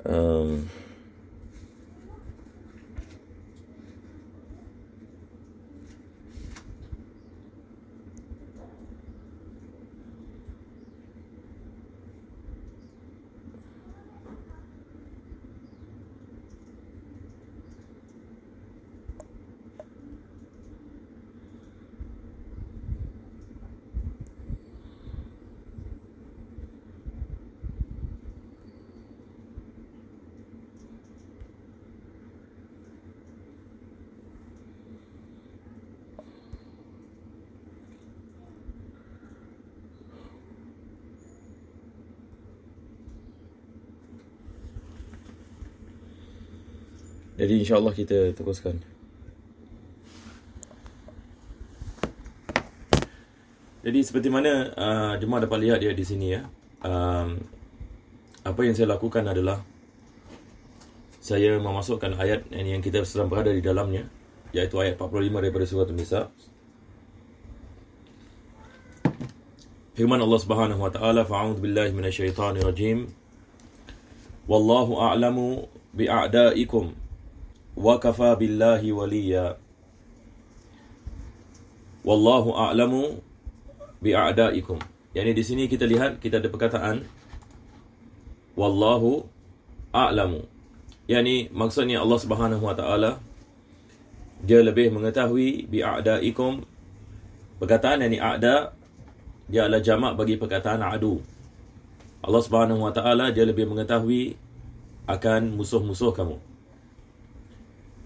Um, jadi insyaAllah kita teruskan. Jadi seperti mana jemaah dapat lihat dia di sini ya. Apa yang saya lakukan adalah saya memasukkan ayat yang kita sedang berada di dalamnya, iaitu ayat 45 daripada surah An-Nisa. Firman Allah Subhanahu wa taala, fa'udzu billahi minasyaitonir rajim. Wallahu a'lamu bi'a'daikum wa kafa billahi waliya. Wallahu a'lamu bi'a'daikum. Yani di sini kita lihat kita ada perkataan wallahu a'lamu. Yani maksudnya Allah Subhanahu wa taala dia lebih mengetahui bi'a'daikum. Perkataan yang a'da dia adalah jamak bagi perkataan adu. Allah Subhanahu wa taala dia lebih mengetahui akan musuh-musuh kamu.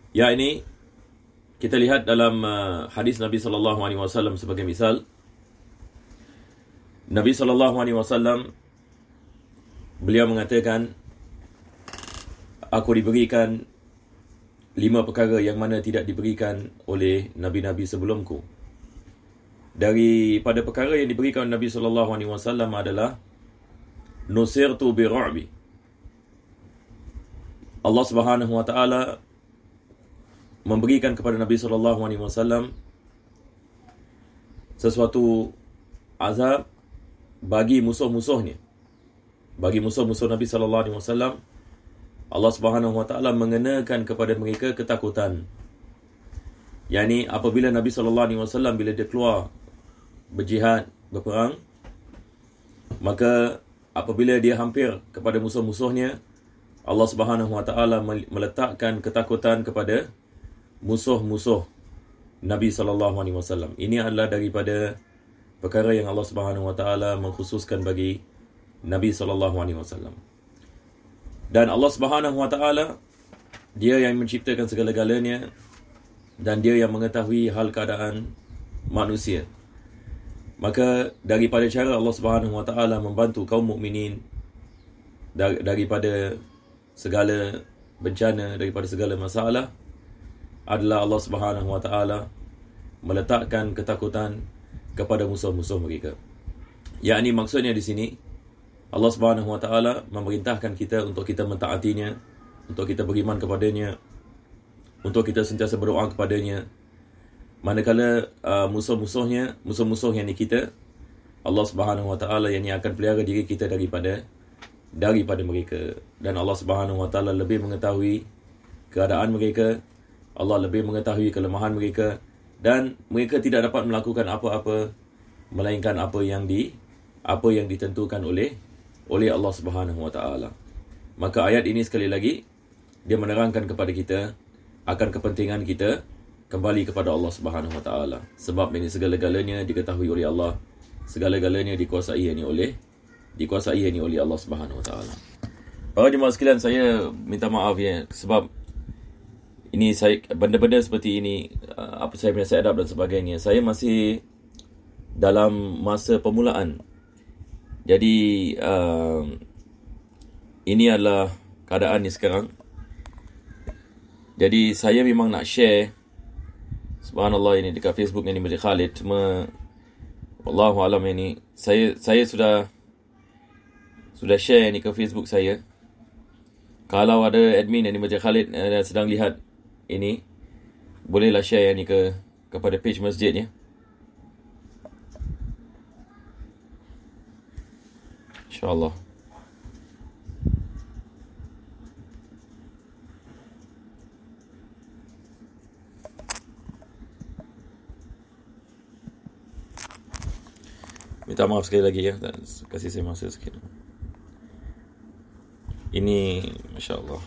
Ya, ini kita lihat dalam hadis Nabi sallallahu alaihi wasallam sebagai misal. Nabi sallallahu alaihi wasallam beliau mengatakan, aku diberikan 5 perkara yang mana tidak diberikan oleh nabi-nabi sebelumku. Daripada perkara yang diberikan oleh Nabi sallallahu alaihi wasallam adalah nusirtu biru'bi. Allah Subhanahu wa taala memberikan kepada Nabi sallallahu alaihi wasallam sesuatu azab bagi musuh-musuhnya. Bagi musuh-musuh Nabi sallallahu alaihi wasallam, Allah Subhanahu wa taala mengenakan kepada mereka ketakutan. Yani apabila Nabi sallallahu alaihi wasallam bila dia keluar berjihad, berperang, maka apabila dia hampir kepada musuh-musuhnya, Allah Subhanahu wa taala meletakkan ketakutan kepada musuh-musuh Nabi sallallahu alaihi wasallam. Ini adalah daripada perkara yang Allah Subhanahu wa taala mengkhususkan bagi Nabi sallallahu alaihi wasallam. Dan Allah Subhanahu wa taala dia yang menciptakan segala-galanya dan dia yang mengetahui hal keadaan manusia. Maka daripada cara Allah Subhanahu wa taala membantu kaum mukminin daripada segala bencana, daripada segala masalah, adalah Allah Subhanahu wa taala meletakkan ketakutan kepada musuh-musuh mereka. Yakni maksudnya di sini Allah Subhanahu wa taala memerintahkan kita untuk kita mentaatinya, untuk kita beriman kepadanya, untuk kita sentiasa berdoa kepadanya. Manakala musuh-musuh yang kita, Allah Subhanahu wa taala yang akan pelihara diri kita daripada mereka. Dan Allah Subhanahu wa taala lebih mengetahui keadaan mereka, Allah lebih mengetahui kelemahan mereka, dan mereka tidak dapat melakukan apa-apa melainkan apa yang ditentukan oleh Allah Subhanahu wa taala. Maka ayat ini sekali lagi dia menerangkan kepada kita akan kepentingan kita kembali kepada Allah Subhanahu wa taala. Sebab ini segala-galanya diketahui oleh Allah, segala-galanya dikuasai ini oleh Allah Subhanahu wa taala. Para jemaah sekalian, saya minta maaf ya sebab ini benda-benda seperti ini, apa saya punya adab dan sebagainya, saya masih dalam masa permulaan. Jadi ini adalah keadaannya sekarang. Jadi saya memang nak share, subhanallah, ini dekat Facebook ini Masjid Khalid, cuma wallahu alam ini saya sudah share ini ke Facebook saya. Kalau ada admin yang di Masjid Khalid sedang lihat ini, bolehlah share ni kepada page masjid ya. InsyaAllah. minta maaf sekali lagi ya, kasih saya masa sikit. Ini Masya Allah.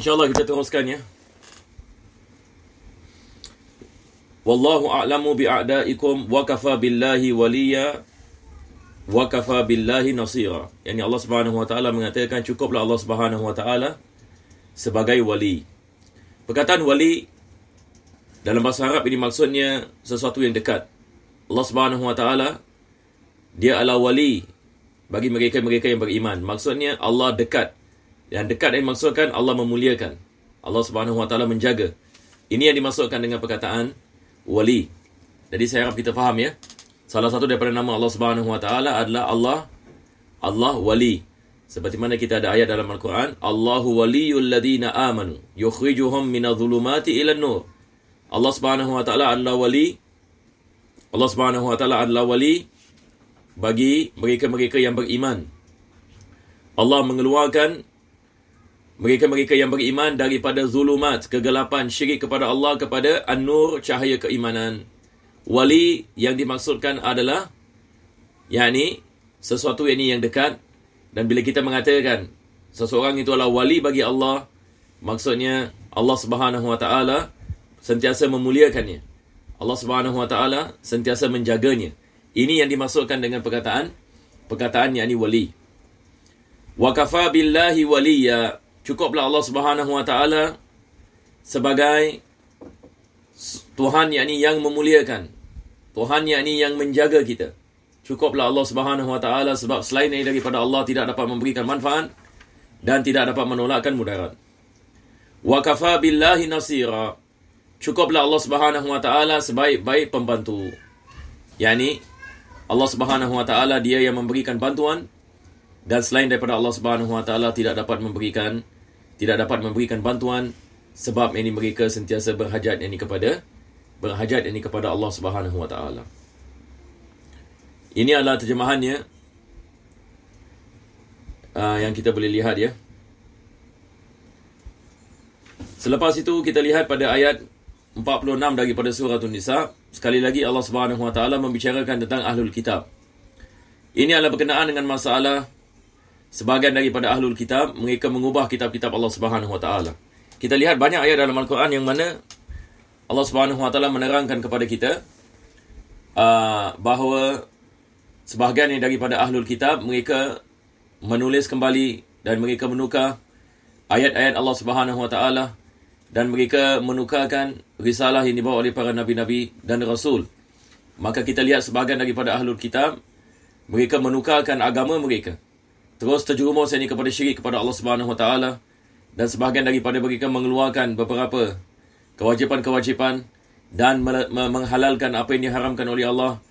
InsyaAllah kita teruskan ya. Wallahu a'lamu bi'a'daikum wa kafa billahi waliya wa kafa billahi nasira. Yani Allah Subhanahu wa taala mengatakan cukuplah Allah Subhanahu wa taala sebagai wali. Perkataan wali dalam bahasa Arab ini maksudnya sesuatu yang dekat. Allah Subhanahu wa taala dia adalah wali bagi mereka-mereka yang beriman. Maksudnya Allah dekat. Yang dekat yang dimaksudkan Allah memuliakan. Allah Subhanahu wa taala menjaga. Ini yang dimaksudkan dengan perkataan wali. Jadi saya harap kita faham ya. Salah satu daripada nama Allah Subhanahu wa taala adalah Allah wali. Seperti mana kita ada ayat dalam Al-Quran, Allahu waliyul ladina amanu yukhrijuhum minadh-dhulumati ilan nur. Allah Subhanahu wa taala adalah wali. Allah Subhanahu wa taala adalah wali bagi mereka-mereka yang beriman. Allah mengeluarkan mereka-mereka yang beriman daripada zulumat, kegelapan, syirik kepada Allah, kepada an-nur, cahaya keimanan. Wali yang dimaksudkan adalah yakni sesuatu yang dekat. Dan bila kita mengatakan seseorang itu adalah wali bagi Allah, maksudnya Allah Subhanahu wa taala sentiasa memuliakannya. Allah Subhanahu wa taala sentiasa menjaganya. Ini yang dimaksudkan dengan perkataan yakni wali. Wa kafa billahi waliya. Cukuplah Allah Subhanahu wa taala sebagai Tuhan yakni yang memuliakan. Tuhan yakni yang menjaga kita. Cukuplah Allah Subhanahu wa taala sebab selain daripada Allah tidak dapat memberikan manfaat dan tidak dapat menolakkan mudarat. Wa kafa billahi nasira. Cukuplah Allah Subhanahu wa taala sebaik-baik pembantu. yakni Allah Subhanahu wa taala dia yang memberikan bantuan dan selain daripada Allah Subhanahu wa taala tidak dapat memberikan bantuan sebab ini mereka sentiasa berhajat kepada Allah Subhanahu wa taala. Ini adalah terjemahannya yang kita boleh lihat ya. Selepas itu kita lihat pada ayat 46 daripada surah An-Nisa. Sekali lagi Allah Subhanahu wa taala membicarakan tentang ahlul kitab. Ini adalah berkenaan dengan masalah sebahagian daripada ahlul kitab mereka mengubah kitab-kitab Allah Subhanahu wa taala. Kita lihat banyak ayat dalam Al-Quran yang mana Allah Subhanahu wa taala menerangkan kepada kita bahawa sebahagian daripada ahlul kitab mereka menulis kembali dan mereka menukar ayat-ayat Allah Subhanahu wa taala dan mereka menukarkan risalah yang dibawa oleh para nabi-nabi dan rasul. Maka kita lihat sebahagian daripada ahlul kitab mereka menukarkan agama mereka. Terus terjerumus ini kepada syirik kepada Allah Subhanahu wa taala dan sebahagian daripada mereka mengeluarkan beberapa kewajipan-kewajipan dan menghalalkan apa yang diharamkan oleh Allah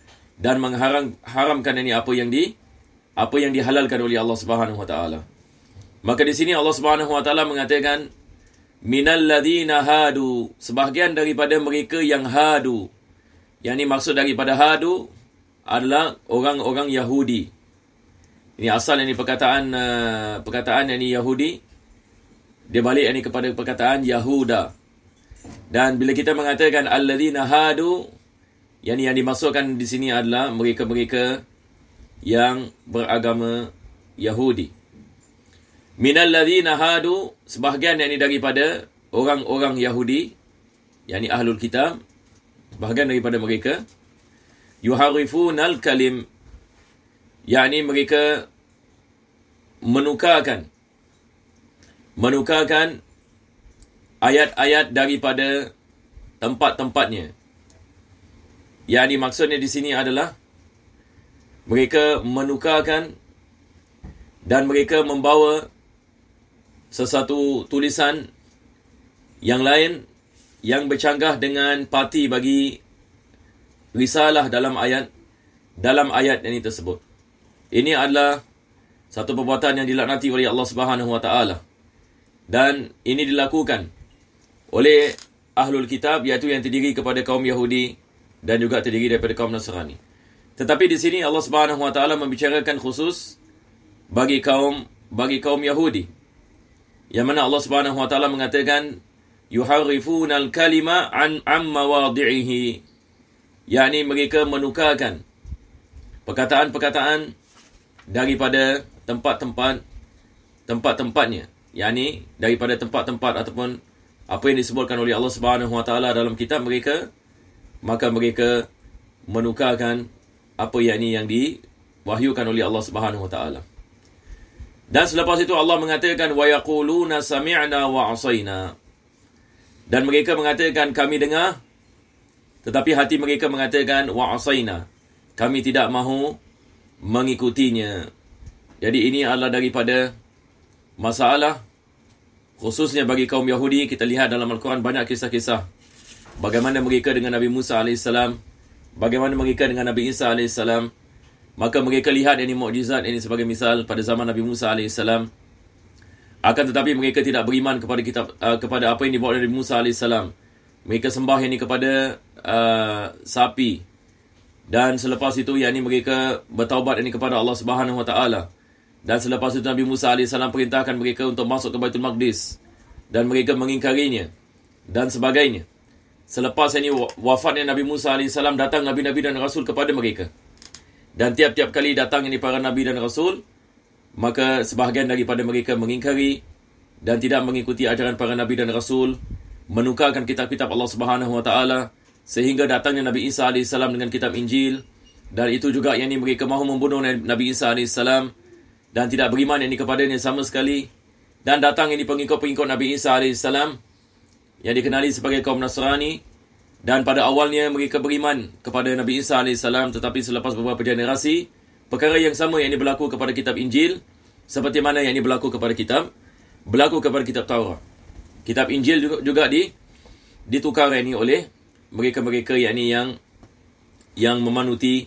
dan mengharamkan ini apa yang dihalalkan oleh Allah Subhanahu wa taala. Maka di sini Allah Subhanahu wa taala mengatakan minal ladzina hadu, sebahagian daripada mereka yang hadu. Yang ini maksud daripada hadu adalah orang-orang Yahudi. Ini asal ini perkataan yang ini Yahudi. Dia balik ini kepada perkataan Yahuda. Dan bila kita mengatakan alladzina hadu, yang dimaksudkan di sini adalah mereka-mereka yang beragama Yahudi. Minal ladzina hadu, sebahagian yakni daripada orang-orang Yahudi, yakni ahlul kitab, sebahagian daripada mereka yuharifunal kalim, yakni mereka menukarkan ayat-ayat daripada tempat-tempatnya. Yakni maksudnya di sini adalah mereka menukarkan dan mereka membawa sesuatu tulisan yang lain yang bercanggah dengan parti bagi risalah dalam ayat yang ini tersebut. Ini adalah satu perbuatan yang dilaknati oleh Allah Subhanahu wa taala. Dan ini dilakukan oleh ahlul kitab, iaitu yang terdiri kepada kaum Yahudi dan juga terdiri daripada kaum Nasrani. Tetapi di sini Allah Subhanahu wa taala membicarakan khusus bagi kaum Yahudi, yang mana Allah Subhanahu wa taala mengatakan yuharrifuna al-kalima an mawadhi'ihi, yakni mereka menukarkan perkataan-perkataan daripada tempat-tempatnya, yakni daripada tempat-tempat ataupun apa yang disebutkan oleh Allah Subhanahu wa taala dalam kitab mereka, maka mereka menukarkan apa yang diwahyukan oleh Allah Subhanahu wa taala. Dan selepas itu Allah mengatakan wa yaquluna sami'na wa 'asaina. Dan mereka mengatakan kami dengar, tetapi hati mereka mengatakan wa 'asaina, kami tidak mahu mengikutinya. Jadi ini adalah daripada masalah khususnya bagi kaum Yahudi. Kita lihat dalam Al-Quran banyak kisah-kisah bagaimana mereka dengan Nabi Musa AS, bagaimana mereka dengan Nabi Isa AS. Maka mereka lihat ini mukjizat ini sebagai misal pada zaman Nabi Musa AS. Akan tetapi mereka tidak beriman kepada apa yang dibawa dari Nabi Musa AS. Mereka sembah ini kepada sapi. Dan selepas itu mereka bertaubat ini kepada Allah Subhanahu wa taala. Dan selepas itu Nabi Musa AS perintahkan mereka untuk masuk ke Baitul Maqdis, dan mereka mengingkarinya dan sebagainya. Selepas ini wafatnya Nabi Musa AS, datang Nabi-Nabi dan Rasul kepada mereka. Dan tiap-tiap kali datang ini para Nabi dan Rasul, maka sebahagian daripada mereka mengingkari dan tidak mengikuti ajaran para Nabi dan Rasul, menukarkan kitab-kitab Allah Subhanahu wa taala, sehingga datangnya Nabi Isa AS dengan kitab Injil. Dan itu juga mereka mahu membunuh Nabi Isa AS dan tidak beriman kepadanya sama sekali. Dan datang pengikut-pengikut Nabi Isa AS yang dikenali sebagai kaum Nasrani. Dan pada awalnya mereka beriman kepada Nabi Isa AS, tetapi selepas beberapa generasi, perkara yang sama yang berlaku kepada kitab Injil, seperti mana yang berlaku kepada kitab Taurat. Kitab Injil juga ditukar oleh mereka-mereka yang memanuti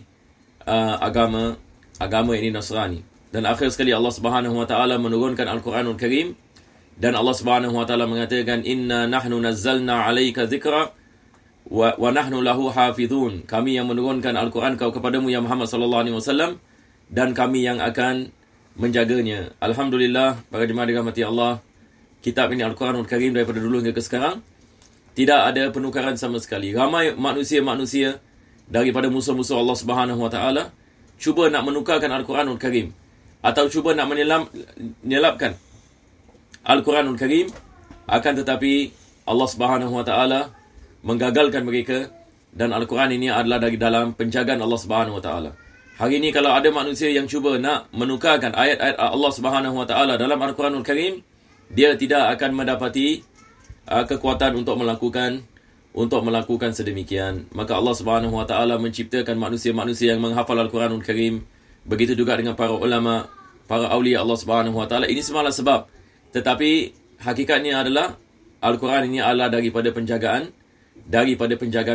agama Nasrani. Dan akhir sekali Allah Subhanahu wa taala menurunkan Al-Quranul Karim, dan Allah Subhanahu wa taala mengatakan inna nahnu nazzalna 'alaika dzikra wa nahnu lahu hafizun. Kami yang menurunkan Al-Quran kepadamu ya Muhammad sallallahu alaihi wasallam, dan kami yang akan menjaganya. Alhamdulillah, para jemaah dirahmati Allah, kitab ini Al-Quranul Karim daripada dulu hingga ke sekarang tidak ada penukaran sama sekali. Ramai manusia-manusia daripada musuh-musuh Allah Subhanahu wa taala cuba nak menukarkan Al-Quranul Karim, atau cuba nak menyelapkan Al-Quranul Karim, akan tetapi Allah Subhanahu wa taala menggagalkan mereka, dan Al-Quran ini adalah dari dalam penjagaan Allah Subhanahu wa taala. Hari ini kalau ada manusia yang cuba nak menukarkan ayat-ayat Allah Subhanahu wa taala dalam Al-Quranul Karim, dia tidak akan mendapati kekuatan untuk melakukan sedemikian. Maka Allah Subhanahu wa taala menciptakan manusia-manusia yang menghafal Al-Quranul Karim. Begitu juga dengan para ulama, para awliya Allah Subhanahu wa taala. Ini semalah sebab. Tetapi hakikatnya adalah Al-Quran ini adalah daripada penjagaan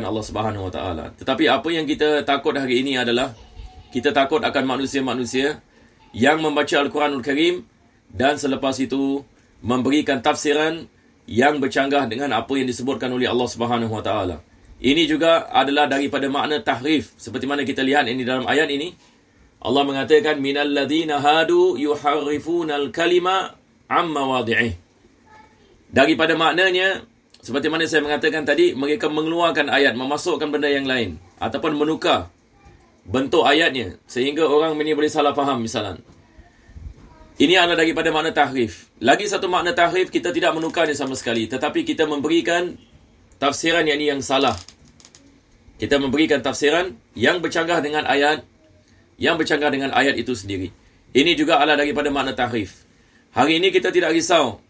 Allah Subhanahu wa taala. Tetapi apa yang kita takut hari ini adalah kita takut akan manusia-manusia yang membaca Al-Quranul Karim dan selepas itu memberikan tafsiran yang bercanggah dengan apa yang disebutkan oleh Allah Subhanahu wa taala. Ini juga adalah daripada makna tahrif, seperti mana kita lihat ini dalam ayat ini. Allah mengatakan minal ladzina hadu yuharrifunal kalima amma mawadhi'ih. Daripada maknanya, seperti mana saya mengatakan tadi, mereka mengeluarkan ayat, memasukkan benda yang lain, ataupun menukar bentuk ayatnya, sehingga orang ini boleh salah faham misalnya. Ini adalah daripada makna tahrif. Lagi satu makna tahrif, kita tidak menukarnya sama sekali, tetapi kita memberikan tafsiran yang salah. Kita memberikan tafsiran yang bercanggah dengan ayat, itu sendiri. Ini juga adalah daripada makna tahrif. Hari ini kita tidak risau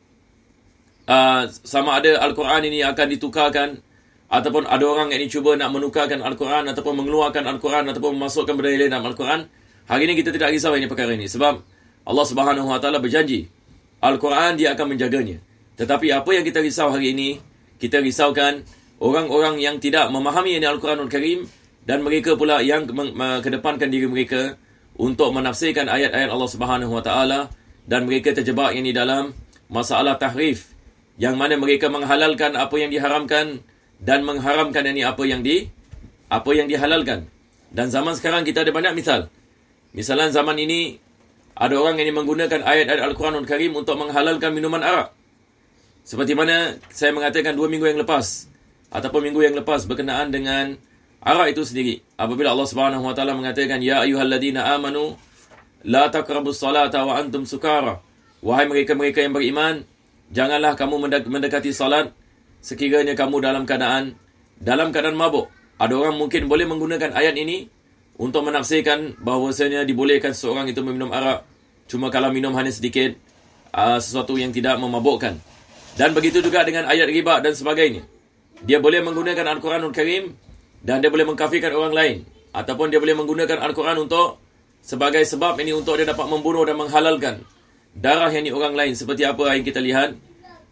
sama ada Al-Quran ini akan ditukarkan, ataupun ada orang yang cuba nak menukarkan Al-Quran, ataupun mengeluarkan Al-Quran, ataupun memasukkan benda lain dalam Al-Quran. Hari ini kita tidak risau ini perkara ini, sebab Allah Subhanahu wa taala berjanji Al-Quran dia akan menjaganya. Tetapi apa yang kita risau hari ini, kita risaukan orang-orang yang tidak memahami ini Al-Quranul Karim, dan mereka pula yang kedepankan diri mereka untuk menafsirkan ayat-ayat Allah Subhanahu Wa Taala, dan mereka terjebak ini dalam masalah tahrif, yang mana mereka menghalalkan apa yang diharamkan dan mengharamkan ini apa yang dihalalkan. Dan zaman sekarang kita ada banyak misal. Misalnya zaman ini ada orang yang menggunakan ayat-ayat Al-Quranul Karim untuk menghalalkan minuman arak. Seperti mana saya mengatakan 2 minggu yang lepas ataupun minggu yang lepas berkenaan dengan arak itu sendiri. Apabila Allah Subhanahu Wa Taala mengatakan, ya ayyuhalladzina amanu la taqrabus salata wa antum sukara. Wahai mereka-mereka yang beriman, janganlah kamu mendekati salat sekiranya kamu dalam keadaan mabuk. Ada orang mungkin boleh menggunakan ayat ini untuk menafsirkan bahawasanya dibolehkan seseorang itu meminum arak, cuma kalau minum hanya sedikit, sesuatu yang tidak memabukkan. Dan begitu juga dengan ayat riba dan sebagainya. Dia boleh menggunakan Al-Quranul Karim dan dia boleh mengkafirkan orang lain, ataupun dia boleh menggunakan Al-Quran untuk sebagai sebab ini untuk dia dapat membunuh dan menghalalkan darah yang ini orang lain. Seperti apa yang kita lihat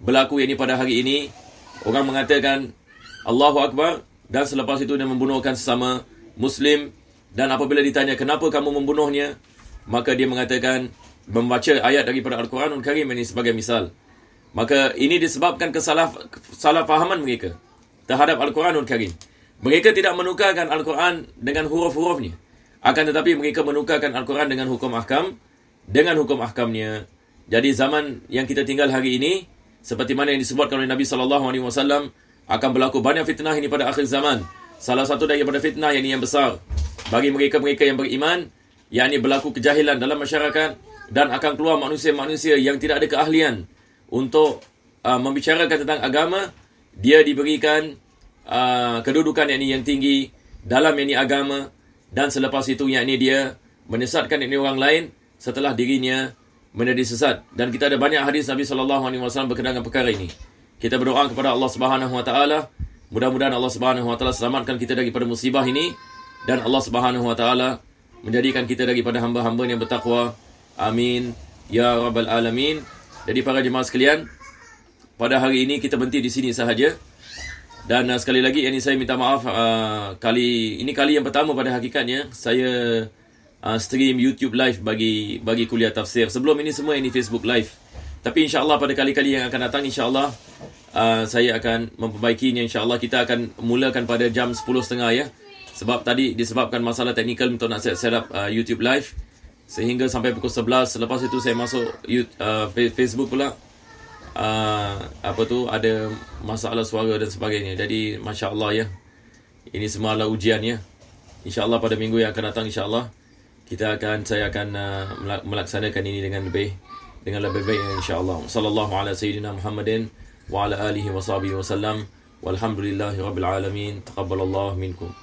berlaku ini pada hari ini. Orang mengatakan Allahu Akbar dan selepas itu dia membunuhkan sesama Muslim. Dan apabila ditanya kenapa kamu membunuhnya, maka dia mengatakan membaca ayat daripada Al-Quranul Karim ini sebagai misal. Maka ini disebabkan kesalahfahaman mereka terhadap Al-Quranul Karim. Mereka tidak menukarkan Al-Quran dengan huruf-hurufnya, akan tetapi mereka menukarkan Al-Quran dengan hukum ahkamnya. Jadi zaman yang kita tinggal hari ini, seperti mana yang disebutkan oleh Nabi SAW, akan berlaku banyak fitnah ini pada akhir zaman. Salah satu daripada fitnah yang besar bagi mereka-mereka yang beriman, yakni berlaku kejahilan dalam masyarakat, dan akan keluar manusia-manusia yang tidak ada keahlian untuk membicarakan tentang agama. Dia diberikan kedudukan yang tinggi dalam agama, dan selepas itu yakni dia menyesatkan orang lain setelah dirinya menjadi sesat. Dan kita ada banyak hadis Nabi SAW berkenaan dengan perkara ini. Kita berdoa kepada Allah Subhanahu Wa Taala, mudah-mudahan Allah Subhanahu Wa Taala selamatkan kita daripada musibah ini, dan Allah Subhanahu Wa Taala menjadikan kita daripada hamba-hamba yang bertakwa. Amin ya rabbal alamin. Jadi para jemaah sekalian, pada hari ini kita berhenti di sini sahaja. Dan sekali lagi ini saya minta maaf, kali yang pertama pada hakikatnya saya stream YouTube live bagi kuliah tafsir. Sebelum ini semua ini Facebook live. Tapi insya-Allah pada kali-kali yang akan datang, insya-Allah saya akan memperbaikinya. Insya-Allah kita akan mulakan pada jam 10.30 ya. Sebab tadi disebabkan masalah teknikal untuk nak set up YouTube live, sehingga sampai pukul 11. Selepas itu saya masuk Facebook pula. Ada masalah suara dan sebagainya. Jadi masya-Allah ya. Ini semua adalah ujian ya. Insya-Allah pada minggu yang akan datang, insya-Allah saya akan melaksanakan ini dengan lebih baik insya-Allah. Sallallahu ala sayyidina Muhammadin wa ala alihi wa sahbihi wa sallam. Walhamdulillahirabbil alamin. Taqabbalallahu minkum.